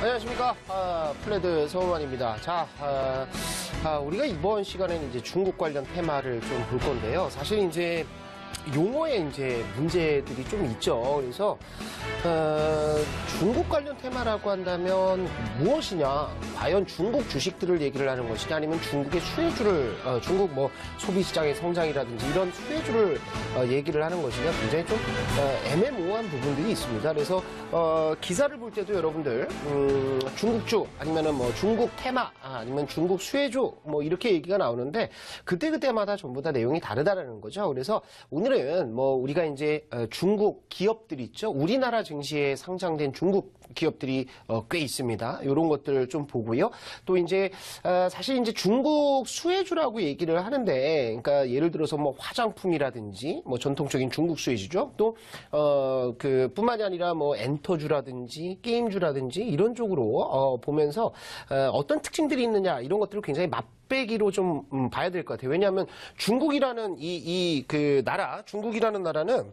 안녕하십니까. 플레드 서울만입니다. 자, 우리가 이번 시간에는 이제 중국 관련 테마를 좀 볼 건데요. 사실 이제 용어에 이제 문제들이 좀 있죠. 그래서 중국 관련 테마라고 한다면 무엇이냐? 과연 중국 주식들을 얘기를 하는 것이냐, 아니면 중국의 수혜주를 중국 뭐 소비시장의 성장이라든지 이런 수혜주를 얘기를 하는 것이냐, 굉장히 좀 애매모호한 부분들이 있습니다. 그래서 기사를 볼 때도 여러분들 중국주 아니면은 뭐 중국 테마 아니면 중국 수혜주 뭐 이렇게 얘기가 나오는데 그때마다 전부 다 내용이 다르다라는 거죠. 그래서 오늘은 뭐 우리가 이제 중국 기업들 있죠. 우리나라 증시에 상장된 중국 기업들이 꽤 있습니다. 이런 것들 좀 보고요. 또 이제 사실 이제 중국 수혜주라고 얘기를 하는데, 그러니까 예를 들어서 뭐 화장품이라든지 뭐 전통적인 중국 수혜주죠. 또 뿐만이 아니라 뭐 엔터주라든지 게임주라든지 이런 쪽으로 보면서 어떤 특징들이 있느냐 이런 것들을 굉장히 빼기로 좀 봐야 될 것 같아요. 왜냐하면 중국이라는 중국이라는 나라는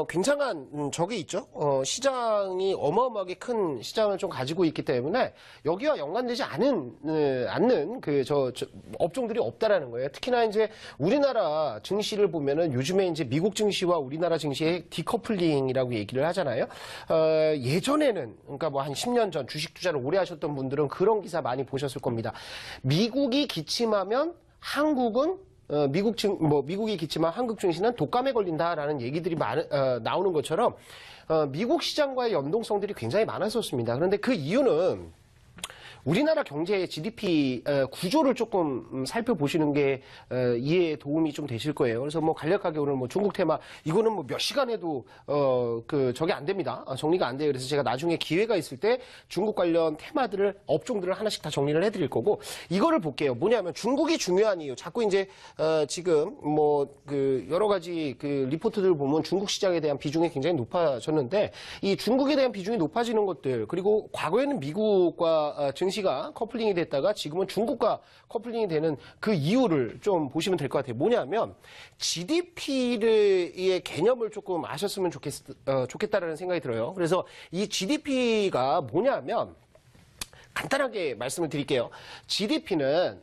굉장한 적이 있죠. 시장이 어마어마하게 큰 시장을 좀 가지고 있기 때문에 여기와 연관되지 않는 업종들이 없다라는 거예요. 특히나 이제 우리나라 증시를 보면은 요즘에 이제 미국 증시와 우리나라 증시의 디커플링이라고 얘기를 하잖아요. 예전에는, 그러니까 뭐 한 10년 전 주식 투자를 오래 하셨던 분들은 그런 기사 많이 보셨을 겁니다. 미국이 기침하면 한국은 미국이 기침하면 한국 증시는 독감에 걸린다라는 얘기들이 나오는 것처럼 미국 시장과의 연동성들이 굉장히 많았었습니다. 그런데 그 이유는 우리나라 경제의 GDP 구조를 조금 살펴보시는 게 이해에 도움이 좀 되실 거예요. 그래서 뭐 간략하게 오늘 뭐 중국 테마 이거는 뭐 몇 시간 해도 저게 안 됩니다. 정리가 안 돼요. 그래서 제가 나중에 기회가 있을 때 중국 관련 테마들을 업종들을 하나씩 다 정리를 해드릴 거고, 이거를 볼게요. 뭐냐면 중국이 중요한 이유. 자꾸 이제 지금 뭐 여러 가지 리포트들을 보면 중국 시장에 대한 비중이 굉장히 높아졌는데, 이 중국에 대한 비중이 높아지는 것들, 그리고 과거에는 미국과 증시가 커플링이 됐다가 지금은 중국과 커플링이 되는 그 이유를 좀 보시면 될 것 같아요. 뭐냐면 GDP의 개념을 조금 아셨으면 좋겠다라는 생각이 들어요. 그래서 이 GDP가 뭐냐면 간단하게 말씀을 드릴게요. GDP는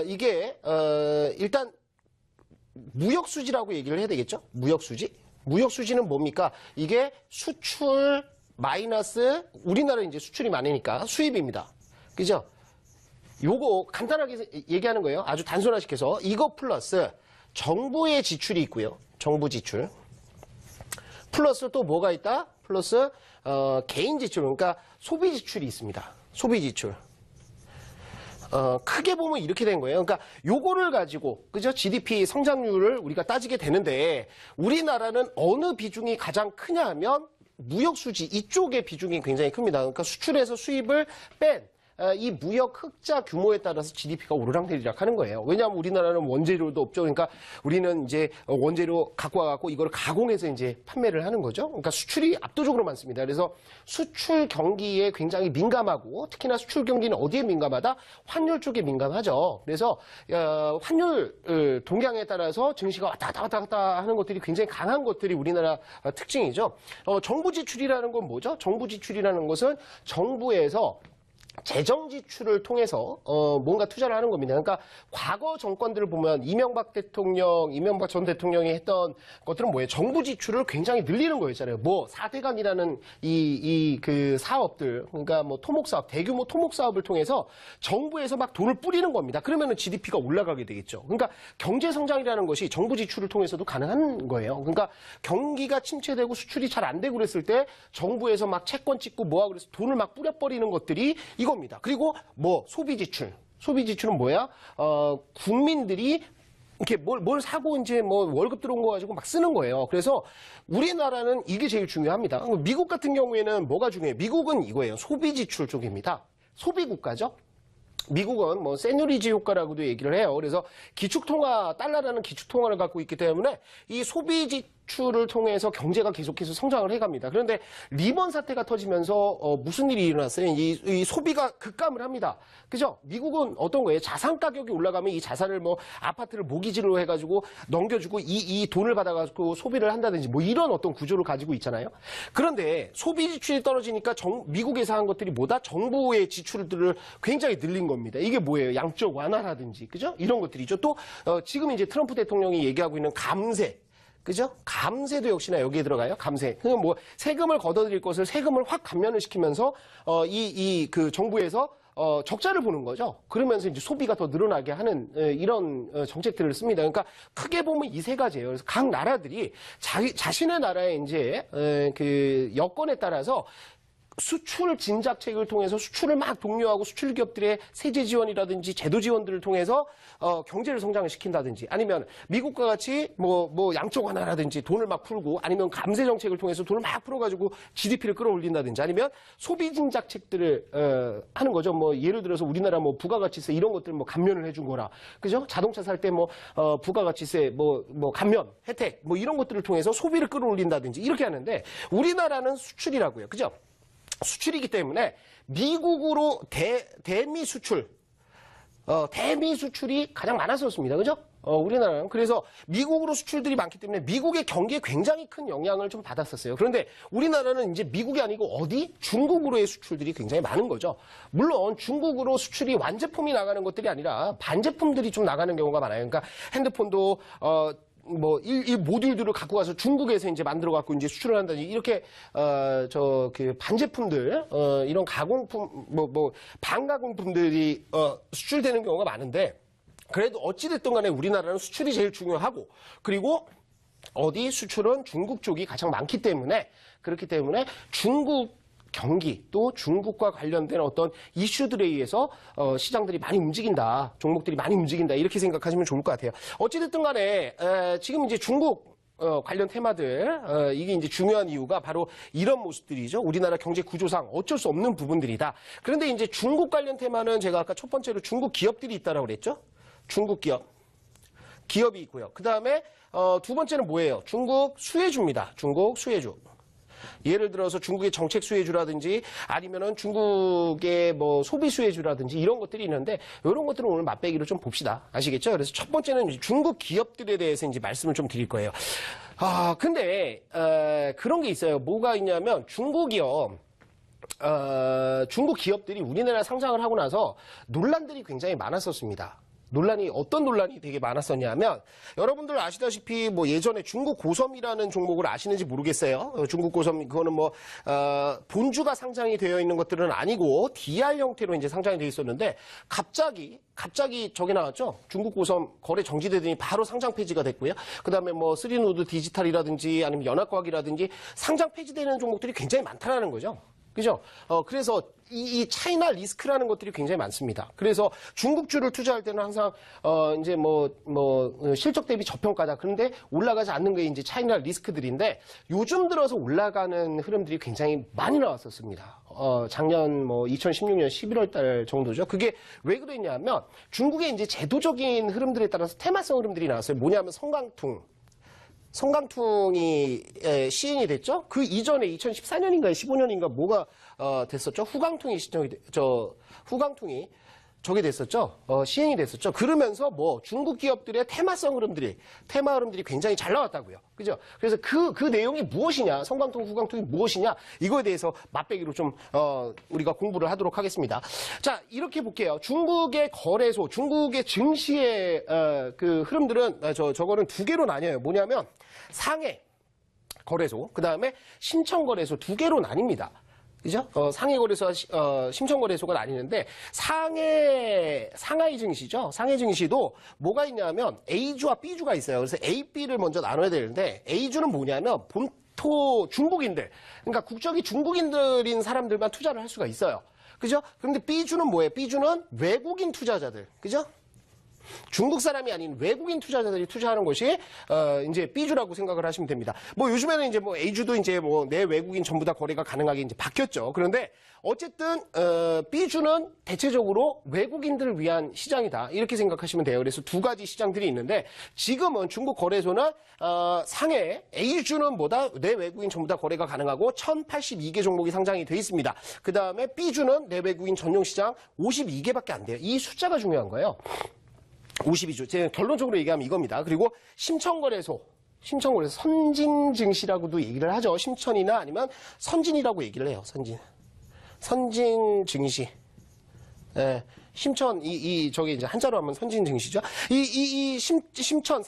이게 일단 무역수지라고 얘기를 해야 되겠죠? 무역수지는 뭡니까? 이게 수출 마이너스 우리나라 이제 수출이 많으니까 수입입니다. 그죠? 요거 간단하게 얘기하는 거예요. 아주 단순화시켜서 이거 플러스 정부의 지출이 있고요. 정부 지출. 플러스 또 뭐가 있다? 플러스 개인 지출, 그러니까 소비 지출이 있습니다. 소비 지출. 크게 보면 이렇게 된 거예요. 그러니까 요거를 가지고, 그죠? GDP 성장률을 우리가 따지게 되는데, 우리나라는 어느 비중이 가장 크냐 하면 무역수지 이쪽의 비중이 굉장히 큽니다. 그러니까 수출에서 수입을 뺀 이 무역 흑자 규모에 따라서 GDP가 오르락내리락 하는 거예요. 왜냐하면 우리나라는 원재료도 없죠. 그러니까 우리는 이제 원재료 갖고 와갖고 이걸 가공해서 이제 판매를 하는 거죠. 그러니까 수출이 압도적으로 많습니다. 그래서 수출 경기에 굉장히 민감하고, 특히나 수출 경기는 어디에 민감하다? 환율 쪽에 민감하죠. 그래서 환율 동향에 따라서 증시가 왔다 갔다 하는 것들이 굉장히 강한 것들이 우리나라 특징이죠. 정부 지출이라는 건 뭐죠? 정부 지출이라는 것은 정부에서 재정 지출을 통해서 뭔가 투자를 하는 겁니다. 그러니까 과거 정권들을 보면 이명박 전 대통령이 했던 것들은 뭐예요? 정부 지출을 굉장히 늘리는 거였잖아요. 뭐 4대강이라는 그 사업들, 그러니까 뭐 토목사업, 대규모 토목사업을 통해서 정부에서 막 돈을 뿌리는 겁니다. 그러면은 GDP가 올라가게 되겠죠. 그러니까 경제 성장이라는 것이 정부 지출을 통해서도 가능한 거예요. 그러니까 경기가 침체되고 수출이 잘 안 되고 그랬을 때 정부에서 막 채권 찍고 뭐하고 그래서 돈을 막 뿌려버리는 것들이 이겁니다. 그리고 뭐 소비 지출은 뭐야? 국민들이 이렇게 뭘 사고 이제 뭐 월급 들어온 거 가지고 막 쓰는 거예요. 그래서 우리나라는 이게 제일 중요합니다. 미국 같은 경우에는 뭐가 중요해요? 미국은 이거예요. 소비 지출 쪽입니다. 소비 국가죠. 미국은 뭐 세누리지 효과라고도 얘기를 해요. 그래서 달러라는 기축통화를 갖고 있기 때문에 이 소비 지출 수출을 통해서 경제가 계속해서 성장을 해갑니다. 그런데 리먼 사태가 터지면서 무슨 일이 일어났어요? 이 소비가 급감을 합니다. 그죠? 미국은 어떤 거예요? 자산 가격이 올라가면 이 자산을 뭐 아파트를 모기지로 해가지고 넘겨주고 이 돈을 받아가지고 소비를 한다든지 뭐 이런 어떤 구조를 가지고 있잖아요. 그런데 소비 지출이 떨어지니까 미국에서 한 것들이 뭐다? 정부의 지출들을 굉장히 늘린 겁니다. 이게 뭐예요? 양적 완화라든지, 그죠? 이런 것들이죠. 또 지금 이제 트럼프 대통령이 얘기하고 있는 감세. 그죠? 감세도 역시나 여기에 들어가요. 감세. 그냥 뭐 세금을 걷어들일 것을 세금을 확 감면을 시키면서 그 정부에서 적자를 보는 거죠. 그러면서 이제 소비가 더 늘어나게 하는 이런 정책들을 씁니다. 그러니까 크게 보면 이 세 가지예요. 그래서 각 나라들이 자신의 나라의 이제 그 여건에 따라서 수출 진작책을 통해서 수출을 막 독려하고 수출 기업들의 세제 지원이라든지 제도 지원들을 통해서 경제를 성장을 시킨다든지 아니면 미국과 같이 뭐 양적 완화라든지 돈을 막 풀고 아니면 감세 정책을 통해서 돈을 막 풀어가지고 GDP를 끌어올린다든지 아니면 소비 진작책들을 하는 거죠. 뭐 예를 들어서 우리나라 뭐 부가가치세 이런 것들 뭐 감면을 해준 거라 그죠? 자동차 살 때 뭐 부가가치세 뭐 감면 혜택 뭐 이런 것들을 통해서 소비를 끌어올린다든지 이렇게 하는데 우리나라는 수출이라고요. 그죠? 수출이기 때문에 미국으로 대미 수출, 대미 수출이 가장 많았었습니다. 그죠? 우리나라는. 그래서 미국으로 수출들이 많기 때문에 미국의 경기에 굉장히 큰 영향을 좀 받았었어요. 그런데 우리나라는 이제 미국이 아니고 어디? 중국으로의 수출들이 굉장히 많은 거죠. 물론 중국으로 수출이 완제품이 나가는 것들이 아니라 반제품들이 좀 나가는 경우가 많아요. 그러니까 핸드폰도, 이 모듈들을 갖고 가서 중국에서 이제 만들어 갖고 이제 수출을 한다든지 이렇게 그 반제품들 이런 가공품 반가공품들이 수출되는 경우가 많은데 그래도 어찌됐든 간에 우리나라는 수출이 제일 중요하고 그리고 어디 수출은 중국 쪽이 가장 많기 때문에 그렇기 때문에 중국 경기 또 중국과 관련된 어떤 이슈들에 의해서 시장들이 많이 움직인다. 종목들이 많이 움직인다. 이렇게 생각하시면 좋을 것 같아요. 어찌됐든 간에 지금 이제 중국 관련 테마들 이게 이제 중요한 이유가 바로 이런 모습들이죠. 우리나라 경제 구조상 어쩔 수 없는 부분들이다. 그런데 이제 중국 관련 테마는 제가 아까 첫 번째로 중국 기업들이 있다라고 그랬죠. 중국 기업이 있고요. 그 다음에 두 번째는 뭐예요? 중국 수혜주입니다. 중국 수혜주. 예를 들어서 중국의 정책 수혜주라든지 아니면은 중국의 뭐 소비 수혜주라든지 이런 것들이 있는데 이런 것들은 오늘 맛배기로 좀 봅시다. 아시겠죠? 그래서 첫 번째는 중국 기업들에 대해서 이제 말씀을 좀 드릴 거예요. 근데 그런 게 있어요. 뭐가 있냐면 중국 기업들이 우리나라 상장을 하고 나서 논란들이 굉장히 많았었습니다. 어떤 논란이 되게 많았었냐면, 여러분들 아시다시피, 뭐 예전에 중국 고섬이라는 종목을 아시는지 모르겠어요. 중국 고섬, 그거는 본주가 상장이 되어 있는 것들은 아니고, DR 형태로 이제 상장이 되어 있었는데, 갑자기 저게 나왔죠? 중국 고섬 거래 정지되더니 바로 상장 폐지가 됐고요. 그 다음에 쓰리노드 디지털이라든지 아니면 연합과학이라든지 상장 폐지되는 종목들이 굉장히 많다라는 거죠. 그죠? 그래서 이 차이나 리스크라는 것들이 굉장히 많습니다. 그래서 중국주를 투자할 때는 항상 이제 실적 대비 저평가다. 그런데 올라가지 않는 게 이제 차이나 리스크들인데 요즘 들어서 올라가는 흐름들이 굉장히 많이 나왔었습니다. 작년 2016년 11월 달 정도죠. 그게 왜 그랬냐면 중국의 이제 제도적인 흐름들에 따라서 테마성 흐름들이 나왔어요. 뭐냐면 성강퉁이 시행이 됐죠. 그 이전에 2014년인가에 15년인가 뭐가 됐었죠. 후강퉁이 저게 됐었죠. 시행이 됐었죠. 그러면서 중국 기업들의 테마 흐름들이 굉장히 잘 나왔다고요. 그죠? 그래서 그 내용이 무엇이냐, 성강퉁, 후강퉁이 무엇이냐, 이거에 대해서 맛배기로 좀, 우리가 공부를 하도록 하겠습니다. 자, 이렇게 볼게요. 중국의 거래소, 중국의 증시의, 그 흐름들은, 저거는 두 개로 나뉘어요. 뭐냐면, 상해 거래소, 그 다음에 신청 거래소 두 개로 나뉩니다. 그죠? 상해 거래소와 심청 거래소가 나뉘는데 상하이 증시죠. 상해 증시도 뭐가 있냐면 A주와 B주가 있어요. 그래서 A, B를 먼저 나눠야 되는데 A주는 뭐냐면 본토 중국인들, 그러니까 국적이 중국인들인 사람들만 투자를 할 수가 있어요. 그죠? 그런데 B주는 뭐예요? B주는 외국인 투자자들. 그죠? 중국 사람이 아닌 외국인 투자자들이 투자하는 것이 이제 B주라고 생각을 하시면 됩니다. 뭐 요즘에는 이제 뭐 A주도 이제 뭐 내 외국인 전부 다 거래가 가능하게 이제 바뀌었죠. 그런데 어쨌든 B주는 대체적으로 외국인들을 위한 시장이다. 이렇게 생각하시면 돼요. 그래서 두 가지 시장들이 있는데 지금은 중국 거래소는 상해 A주는 뭐다? 내 외국인 전부 다 거래가 가능하고 1082개 종목이 상장이 돼 있습니다. 그 다음에 B주는 내 외국인 전용 시장 52개밖에 안 돼요. 이 숫자가 중요한 거예요. 52주. 제가 결론적으로 얘기하면 이겁니다. 그리고 심천거래소 선진증시라고도 얘기를 하죠. 심천이나 아니면 선진이라고 얘기를 해요. 선진증시. 예, 심천, 저기 이제 한자로 하면 선진증시죠. 심천,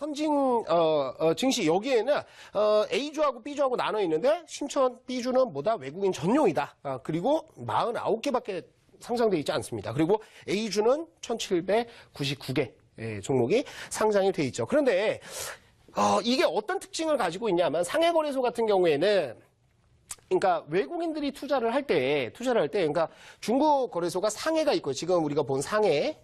증시, 여기에는, A주하고 B주하고 나눠 있는데, 심천, B주는 뭐다? 외국인 전용이다. 그리고 49개밖에 상장되어 있지 않습니다. 그리고 A주는 1799개 종목이 상장이 되어 있죠. 그런데, 이게 어떤 특징을 가지고 있냐면, 상해거래소 같은 경우에는, 그러니까 외국인들이 투자를 할 때, 그러니까 중국 거래소가 상해가 있고, 지금 우리가 본 상해,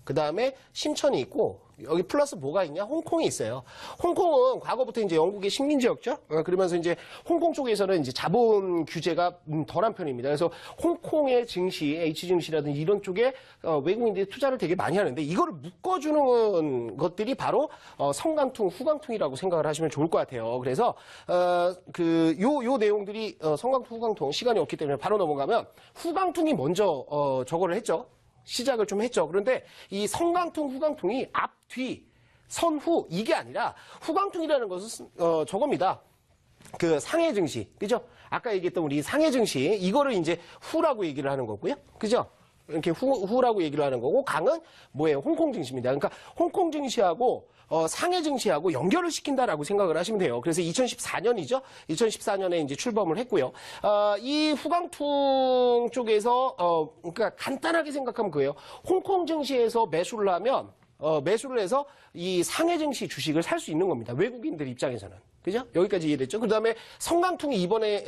그 다음에 심천이 있고, 여기 플러스 뭐가 있냐? 홍콩이 있어요. 홍콩은 과거부터 이제 영국의 식민지였죠? 그러면서 이제 홍콩 쪽에서는 이제 자본 규제가 덜한 편입니다. 그래서 홍콩의 증시, H증시라든지 이런 쪽에 외국인들이 투자를 되게 많이 하는데 이거를 묶어주는 것들이 바로 성강통, 후강통이라고 생각을 하시면 좋을 것 같아요. 그래서 요 내용들이 성강통, 후강통 시간이 없기 때문에 바로 넘어가면 후강통이 먼저 저거를 했죠. 시작을 좀 했죠. 그런데 이 성강통, 후강통이 앞, 뒤, 선후 이게 아니라 후강통이라는 것은 저겁니다. 그 상해 증시, 그죠? 아까 얘기했던 우리 상해 증시 이거를 이제 후라고 얘기를 하는 거고요, 그죠? 이렇게 후라고 얘기를 하는 거고 강은 뭐예요? 홍콩 증시입니다. 그러니까 홍콩 증시하고 상해 증시하고 연결을 시킨다라고 생각을 하시면 돼요. 그래서 2014년이죠. 2014년에 이제 출범을 했고요. 이 후강통 쪽에서 그러니까 간단하게 생각하면 그거예요. 홍콩 증시에서 매수를 하면 매수를 해서 이 상해 증시 주식을 살 수 있는 겁니다. 외국인들 입장에서는. 그죠? 여기까지 이해됐죠? 그 다음에 성강통이 이번에,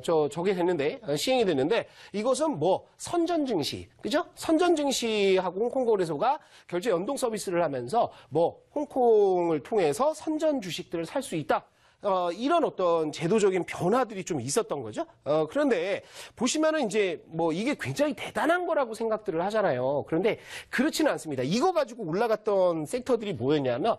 저게 됐는데, 시행이 됐는데, 이것은 뭐, 선전증시. 그죠? 선전증시하고 홍콩거래소가 결제 연동 서비스를 하면서, 뭐, 홍콩을 통해서 선전 주식들을 살 수 있다. 이런 어떤 제도적인 변화들이 좀 있었던 거죠. 그런데 보시면은 이제 뭐 이게 굉장히 대단한 거라고 생각들을 하잖아요. 그런데 그렇지는 않습니다. 이거 가지고 올라갔던 섹터들이 뭐였냐면,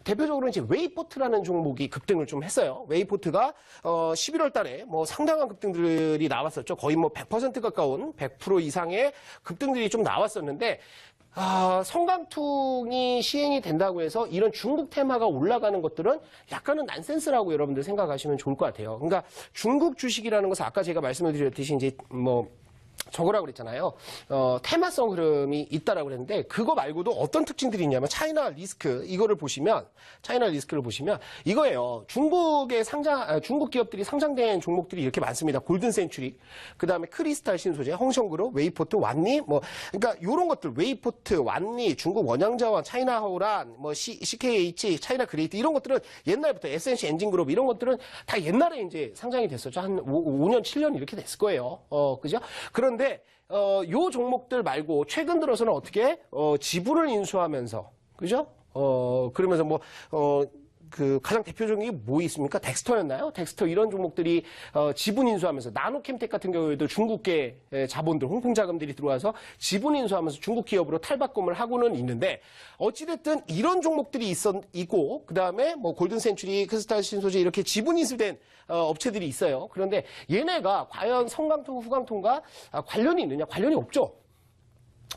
대표적으로 이제 웨이포트라는 종목이 급등을 좀 했어요. 웨이포트가 11월 달에 뭐 상당한 급등들이 나왔었죠. 거의 뭐 100% 가까운 100% 이상의 급등들이 좀 나왔었는데 성강통이 시행이 된다고 해서 이런 중국 테마가 올라가는 것들은 약간은 난센스라고 여러분들 생각하시면 좋을 것 같아요. 그러니까 중국 주식이라는 것은 아까 제가 말씀을 드렸듯이 이제 뭐 저거라고 그랬잖아요. 테마성 흐름이 있다라고 그랬는데 그거 말고도 어떤 특징들이 있냐면 차이나 리스크 이거를 보시면 차이나 리스크를 보시면 이거예요. 중국 기업들이 상장된 종목들이 이렇게 많습니다. 골든 센츄리, 그다음에 크리스탈 신소재, 홍성그룹, 웨이포트, 완리 뭐 그러니까 요런 것들 웨이포트, 완리, 중국 원양자원, 차이나 하오란, 뭐 CKH, 차이나 그레이트 이런 것들은 옛날부터 SNC 엔진그룹 이런 것들은 다 옛날에 이제 상장이 됐었죠. 한 5년, 7년 이렇게 됐을 거예요. 그죠? 그런데 요 종목들 말고 최근 들어서는 어떻게 지분을 인수하면서 그죠? 그러면서 뭐 그 가장 대표적인 게 뭐 있습니까? 덱스터였나요? 덱스터 이런 종목들이 지분 인수하면서 나노캠텍 같은 경우에도 중국계 자본들, 홍콩 자금들이 들어와서 지분 인수하면서 중국 기업으로 탈바꿈을 하고는 있는데 어찌됐든 이런 종목들이 있고 그 다음에 뭐 골든 센츄리, 크리스탈 신소재 이렇게 지분 인수된 업체들이 있어요. 그런데 얘네가 과연 성강통, 후강통과 관련이 있느냐? 관련이 없죠.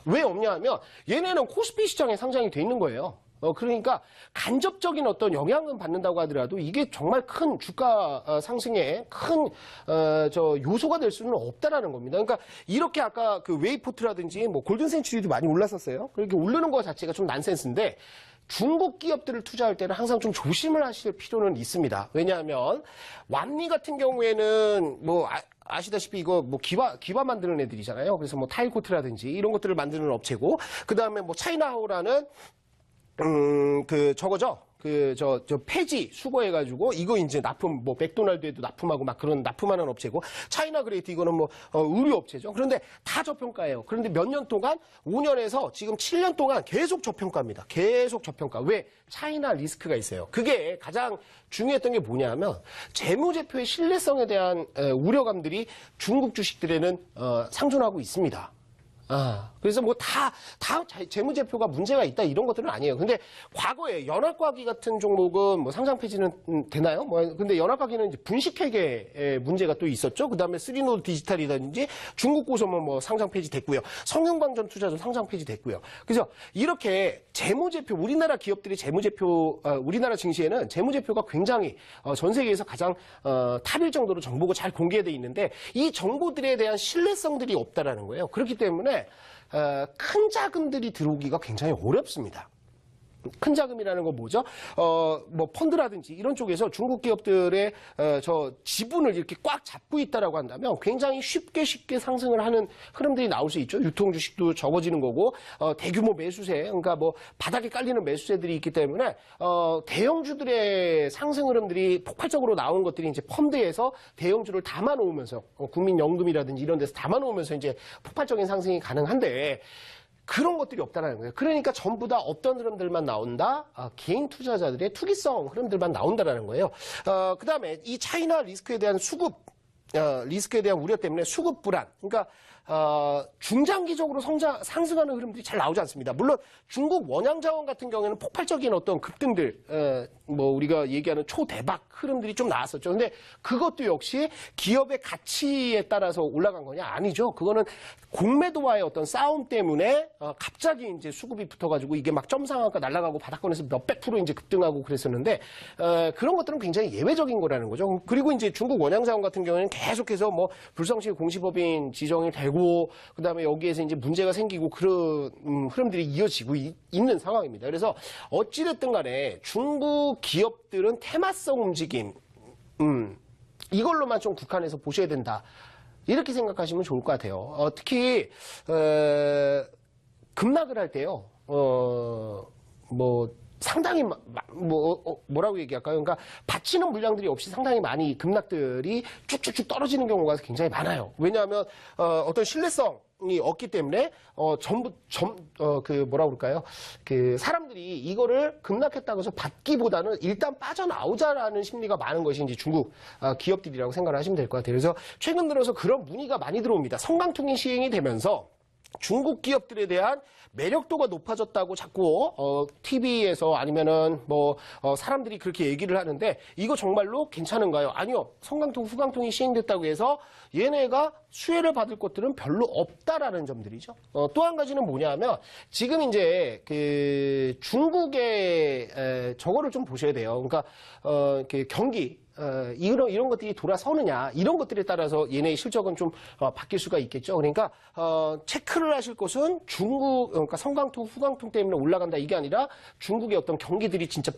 왜 없냐 하면 얘네는 코스피 시장에 상장이 돼 있는 거예요. 그러니까 간접적인 어떤 영향은 받는다고 하더라도 이게 정말 큰 주가 상승에 큰 요소가 될 수는 없다라는 겁니다. 그러니까 이렇게 아까 그 웨이포트라든지 뭐 골든 센츄리도 많이 올랐었어요. 그렇게 오르는 거 자체가 좀 난센스인데 중국 기업들을 투자할 때는 항상 좀 조심을 하실 필요는 있습니다. 왜냐하면 완리 같은 경우에는 뭐 아시다시피 이거 뭐 기바 만드는 애들이잖아요. 그래서 뭐 타일코트라든지 이런 것들을 만드는 업체고 그 다음에 뭐 차이나하오라는 저거죠. 저 폐지 수거해가지고 이거 이제 납품, 뭐 맥도날드에도 납품하고 막 그런 납품하는 업체고, 차이나 그레이트 이거는 뭐 의류 업체죠. 그런데 다 저평가예요. 그런데 몇 년 동안, 5년에서 지금 7년 동안 계속 저평가입니다. 계속 저평가. 왜? 차이나 리스크가 있어요. 그게 가장 중요했던 게 뭐냐면 재무제표의 신뢰성에 대한 우려감들이 중국 주식들에는 상존하고 있습니다. 그래서 뭐 다 재무제표가 문제가 있다 이런 것들은 아니에요. 근데 과거에 연합과기 같은 종목은 뭐 상장 폐지는 되나요? 근데 연합과기는 이제 분식회계에 문제가 또 있었죠. 그 다음에 쓰리노드 디지털이라든지 중국 고소면 뭐 상장 폐지 됐고요. 성균관전 투자도 상장 폐지 됐고요. 그래서 이렇게 재무제표, 우리나라 기업들이 재무제표, 우리나라 증시에는 재무제표가 굉장히 전 세계에서 가장 탑일 정도로 정보가 잘 공개되어 있는데 이 정보들에 대한 신뢰성들이 없다라는 거예요. 그렇기 때문에 큰 자금들이 들어오기가 굉장히 어렵습니다. 큰 자금이라는 건 뭐죠? 뭐 펀드라든지 이런 쪽에서 중국 기업들의 저 지분을 이렇게 꽉 잡고 있다라고 한다면 굉장히 쉽게 상승을 하는 흐름들이 나올 수 있죠. 유통 주식도 적어지는 거고 대규모 매수세, 그러니까 뭐 바닥에 깔리는 매수세들이 있기 때문에 대형주들의 상승 흐름들이 폭발적으로 나온 것들이 이제 펀드에서 대형주를 담아놓으면서 국민연금이라든지 이런 데서 담아놓으면서 이제 폭발적인 상승이 가능한데. 그런 것들이 없다는 거예요. 그러니까 전부 다 어떤 흐름들만 나온다? 개인 투자자들의 투기성 흐름들만 나온다는 거예요. 그 다음에 이 차이나 리스크에 대한 리스크에 대한 우려 때문에 수급 불안. 그러니까 중장기적으로 상승하는 흐름들이 잘 나오지 않습니다. 물론 중국 원양자원 같은 경우에는 폭발적인 어떤 급등들, 뭐 우리가 얘기하는 초대박 흐름들이 좀 나왔었죠. 근데 그것도 역시 기업의 가치에 따라서 올라간 거냐? 아니죠. 그거는 공매도와의 어떤 싸움 때문에 갑자기 이제 수급이 붙어가지고 이게 막 점상한가 날아가고 바닥권에서 몇백 프로 이제 급등하고 그랬었는데 그런 것들은 굉장히 예외적인 거라는 거죠. 그리고 이제 중국 원양자원 같은 경우에는 계속해서 뭐 불성실 공시법인 지정이 되고 그다음에 여기에서 이제 문제가 생기고 그런 흐름들이 이어지고 있는 상황입니다. 그래서 어찌됐든 간에 중국 기업들은 테마성 움직임 이걸로만 좀 국한해서 보셔야 된다. 이렇게 생각하시면 좋을 것 같아요. 특히 급락을 할 때요. 뭐 상당히 뭐라고 얘기할까요? 그러니까 받치는 물량들이 없이 상당히 많이 급락들이 쭉쭉쭉 떨어지는 경우가 굉장히 많아요. 왜냐하면 어떤 신뢰성이 없기 때문에 뭐라 그럴까요? 그 사람들이 이거를 급락했다고 해서 받기보다는 일단 빠져나오자라는 심리가 많은 것이 이제 중국 기업들이라고 생각을 하시면 될 것 같아요. 그래서 최근 들어서 그런 문의가 많이 들어옵니다. 성강통이 시행이 되면서 중국 기업들에 대한 매력도가 높아졌다고 자꾸 TV에서 아니면은 뭐 사람들이 그렇게 얘기를 하는데 이거 정말로 괜찮은가요? 아니요. 성강통, 후강통이 시행됐다고 해서 얘네가 수혜를 받을 것들은 별로 없다라는 점들이죠. 또 한 가지는 뭐냐면 지금 이제 그 중국의 저거를 좀 보셔야 돼요. 그러니까 그 경기 이런 것들이 돌아서느냐 이런 것들에 따라서 얘네의 실적은 좀 바뀔 수가 있겠죠. 그러니까 체크를 하실 것은 중국 그러니까 성강통, 후강통 때문에 올라간다 이게 아니라 중국의 어떤 경기들이 진짜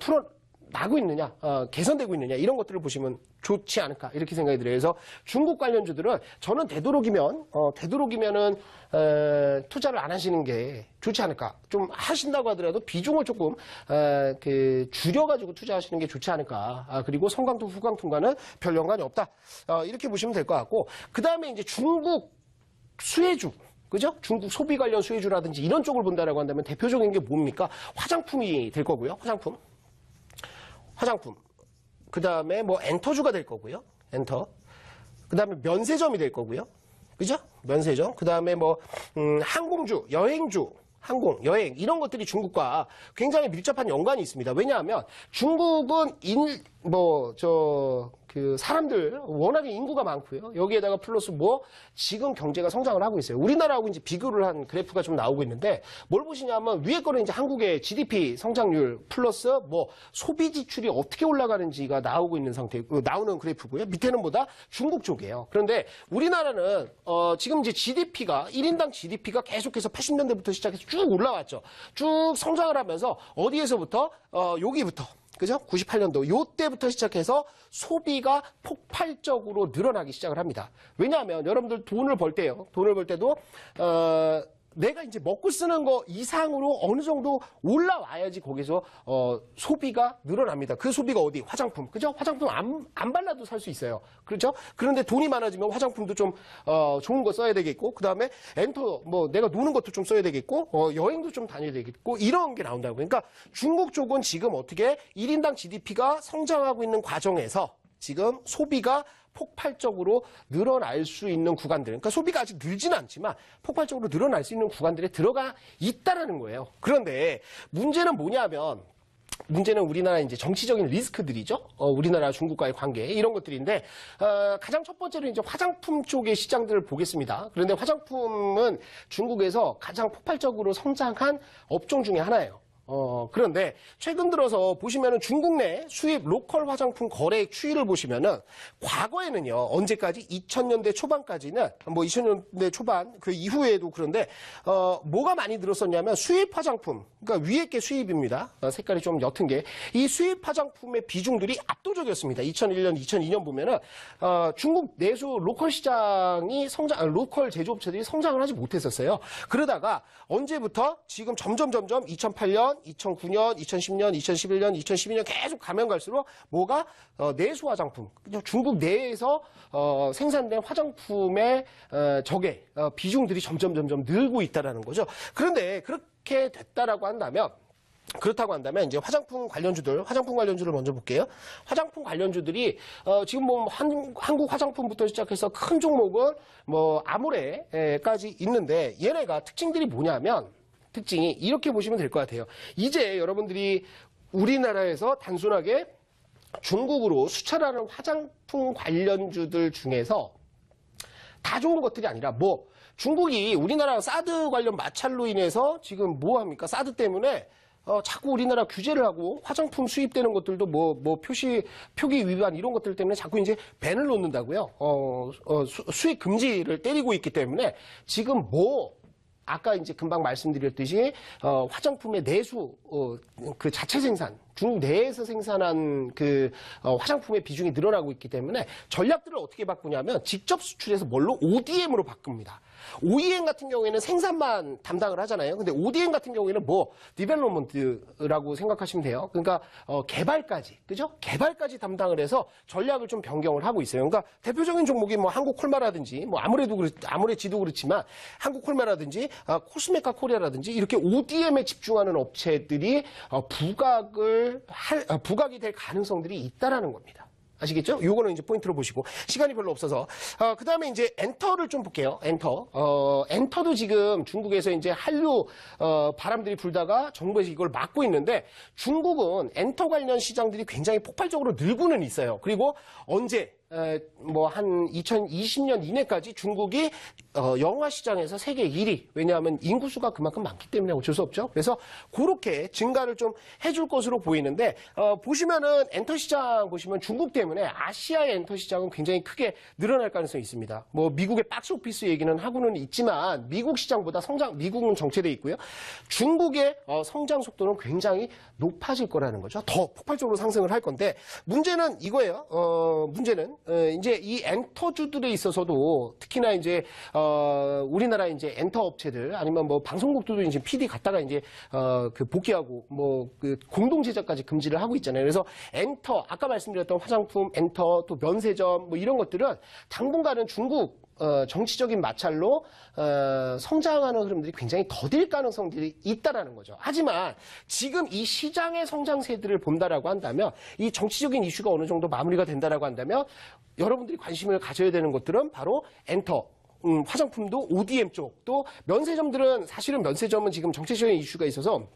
나고 있느냐, 개선되고 있느냐 이런 것들을 보시면 좋지 않을까 이렇게 생각이 들어요. 그래서 중국 관련주들은 저는 되도록이면은 투자를 안 하시는 게 좋지 않을까. 좀 하신다고 하더라도 비중을 조금 줄여가지고 투자하시는 게 좋지 않을까. 그리고 성강통, 후강통과는 별 연관이 없다. 이렇게 보시면 될 것 같고 그 다음에 이제 중국 수혜주. 그죠? 중국 소비 관련 수혜주라든지 이런 쪽을 본다라고 한다면 대표적인 게 뭡니까? 화장품이 될 거고요. 화장품. 그 다음에 뭐 엔터주가 될 거고요. 엔터. 그 다음에 면세점이 될 거고요. 그죠? 면세점. 그 다음에 뭐, 항공주, 여행주, 여행. 이런 것들이 중국과 굉장히 밀접한 연관이 있습니다. 왜냐하면 중국은 사람들, 워낙에 인구가 많고요. 여기에다가 플러스 지금 경제가 성장을 하고 있어요. 우리나라하고 이제 비교를 한 그래프가 좀 나오고 있는데, 뭘 보시냐면, 위에 거는 이제 한국의 GDP 성장률 플러스 소비 지출이 어떻게 올라가는지가 나오고 있는 나오는 그래프고요. 밑에는 중국 쪽이에요. 그런데 우리나라는, 지금 이제 1인당 GDP가 계속해서 80년대부터 시작해서 쭉 올라왔죠. 쭉 성장을 하면서, 어디에서부터? 여기부터. 그죠? 98년도 요때부터 시작해서 소비가 폭발적으로 늘어나기 시작을 합니다. 왜냐하면 여러분들 돈을 벌 때도 내가 이제 먹고 쓰는 거 이상으로 어느 정도 올라와야지 거기서 소비가 늘어납니다. 그 소비가 어디? 화장품. 그죠? 화장품 안 발라도 살 수 있어요. 그렇죠? 그런데 돈이 많아지면 화장품도 좀 좋은 거 써야 되겠고, 그다음에 엔터 뭐 내가 노는 것도 좀 써야 되겠고, 여행도 좀 다녀야 되겠고, 이런 게 나온다고. 그러니까 중국 쪽은 지금 어떻게 1인당 GDP가 성장하고 있는 과정에서 지금 소비가 폭발적으로 늘어날 수 있는 구간들, 그러니까 소비가 아직 늘지는 않지만 폭발적으로 늘어날 수 있는 구간들에 들어가 있다라는 거예요. 그런데 문제는 뭐냐면, 문제는 우리나라 이제 정치적인 리스크들이죠. 우리나라 중국과의 관계 이런 것들인데, 가장 첫 번째로 이제 화장품 쪽의 시장들을 보겠습니다. 그런데 화장품은 중국에서 가장 폭발적으로 성장한 업종 중에 하나예요. 그런데 최근 들어서 보시면은 중국 내 수입 로컬 화장품 거래액 추이를 보시면은 과거에는요, 언제까지? 2000년대 초반까지는, 뭐 2000년대 초반, 그 이후에도 그런데, 뭐가 많이 늘었었냐면 수입 화장품, 그러니까 위에 게 수입입니다. 색깔이 좀 옅은 게. 이 수입 화장품의 비중들이 압도적이었습니다. 2001년, 2002년 보면은, 중국 내수 로컬 시장이 로컬 제조업체들이 성장을 하지 못했었어요. 그러다가 언제부터? 지금 점점 2008년, 2009년, 2010년, 2011년, 2012년 계속 가면 갈수록 뭐가 내수 화장품, 중국 내에서 생산된 화장품의 적의 비중들이 점점 늘고 있다라는 거죠. 그런데 그렇게 됐다라고 한다면, 그렇다고 한다면 이제 화장품 관련주를 먼저 볼게요. 화장품 관련주들이 지금 뭐 한국 화장품부터 시작해서 큰 종목은 뭐 아모레까지 있는데, 얘네가 특징들이 뭐냐면, 특징이 이렇게 보시면 될 것 같아요. 이제 여러분들이 우리나라에서 단순하게 중국으로 수출하는 화장품 관련주들 중에서 다 좋은 것들이 아니라, 뭐 중국이 우리나라 사드 관련 마찰로 인해서 지금 뭐 합니까? 사드 때문에 자꾸 우리나라 규제를 하고 화장품 수입되는 것들도 표기 위반 이런 것들 때문에 자꾸 이제 밴을 놓는다고요. 수입 금지를 때리고 있기 때문에 지금 아까 이제 금방 말씀드렸듯이 화장품의 내수 그 자체 생산, 중국 내에서 생산한 그 화장품의 비중이 늘어나고 있기 때문에 전략들을 어떻게 바꾸냐면 직접 수출해서 뭘로? ODM으로 바꿉니다. OEM 같은 경우에는 생산만 담당을 하잖아요. 근데 ODM 같은 경우에는 디벨롭먼트라고 생각하시면 돼요. 그러니까 개발까지, 그죠? 개발까지 담당을 해서 전략을 좀 변경을 하고 있어요. 그러니까 대표적인 종목이 뭐 한국콜마라든지, 뭐 아무래지도 그렇지만 한국콜마라든지 코스메카 코리아라든지 이렇게 ODM에 집중하는 업체들이 부각이 될 가능성들이 있다라는 겁니다. 아시겠죠? 요거는 이제 포인트로 보시고, 시간이 별로 없어서. 그 다음에 이제 엔터를 좀 볼게요. 엔터도 지금 중국에서 이제 한류, 바람들이 불다가 정부에서 이걸 막고 있는데, 중국은 엔터 관련 시장들이 굉장히 폭발적으로 늘고는 있어요. 그리고 언제, 한 2020년 이내까지 중국이 영화 시장에서 세계 1위. 왜냐하면 인구수가 그만큼 많기 때문에 어쩔 수 없죠. 그래서 그렇게 증가를 좀 해줄 것으로 보이는데, 보시면은 엔터 시장 보시면 중국 때문에 아시아의 엔터 시장은 굉장히 크게 늘어날 가능성이 있습니다. 뭐 미국의 박스오피스 얘기는 하고는 있지만 미국 시장보다 미국은 정체돼 있고요. 중국의 성장 속도는 굉장히 높아질 거라는 거죠. 더 폭발적으로 상승을 할 건데, 문제는 이거예요. 문제는 이제 이 엔터주들에 있어서도 특히나 이제 우리나라 이제 엔터 업체들 아니면 뭐 방송국들도 이제 PD 갔다가 이제 그 복귀하고 뭐 그 공동 제작까지 금지를 하고 있잖아요. 그래서 엔터, 아까 말씀드렸던 화장품, 엔터, 또 면세점 뭐 이런 것들은 당분간은 중국 정치적인 마찰로 성장하는 흐름들이 굉장히 더딜 가능성들이 있다라는 거죠. 하지만 지금 이 시장의 성장세들을 본다라고 한다면, 이 정치적인 이슈가 어느 정도 마무리가 된다라고 한다면, 여러분들이 관심을 가져야 되는 것들은 바로 엔터, 화장품도 ODM 쪽, 또 면세점들은, 사실은 면세점은 지금 정치적인 이슈가 있어서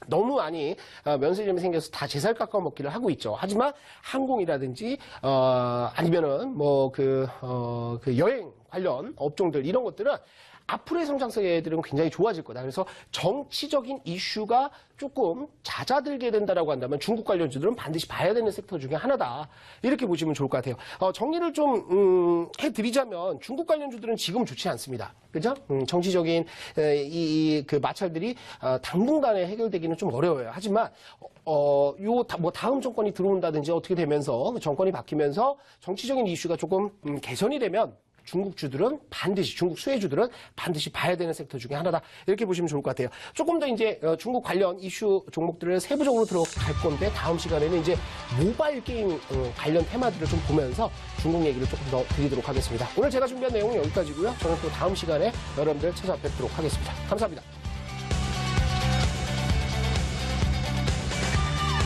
너무 많이 면세점이 생겨서 다 제살 깎아 먹기를 하고 있죠. 하지만 항공이라든지 아니면은 그 여행 관련 업종들 이런 것들은 앞으로의 성장세들은 굉장히 좋아질 거다. 그래서 정치적인 이슈가 조금 잦아들게 된다라고 한다면 중국 관련주들은 반드시 봐야 되는 섹터 중에 하나다. 이렇게 보시면 좋을 것 같아요. 정리를 좀 해드리자면 중국 관련주들은 지금 좋지 않습니다. 그죠? 정치적인 그 마찰들이 당분간에 해결되기는 좀 어려워요. 하지만 다음 정권이 들어온다든지 어떻게 되면서 정권이 바뀌면서 정치적인 이슈가 조금 개선이 되면 중국주들은 반드시, 중국 수혜주들은 반드시 봐야 되는 섹터 중에 하나다. 이렇게 보시면 좋을 것 같아요. 조금 더 이제 중국 관련 이슈 종목들을 세부적으로 들어갈 건데 다음 시간에는 이제 모바일 게임 관련 테마들을 좀 보면서 중국 얘기를 조금 더 드리도록 하겠습니다. 오늘 제가 준비한 내용은 여기까지고요. 저는 또 다음 시간에 여러분들 찾아뵙도록 하겠습니다. 감사합니다.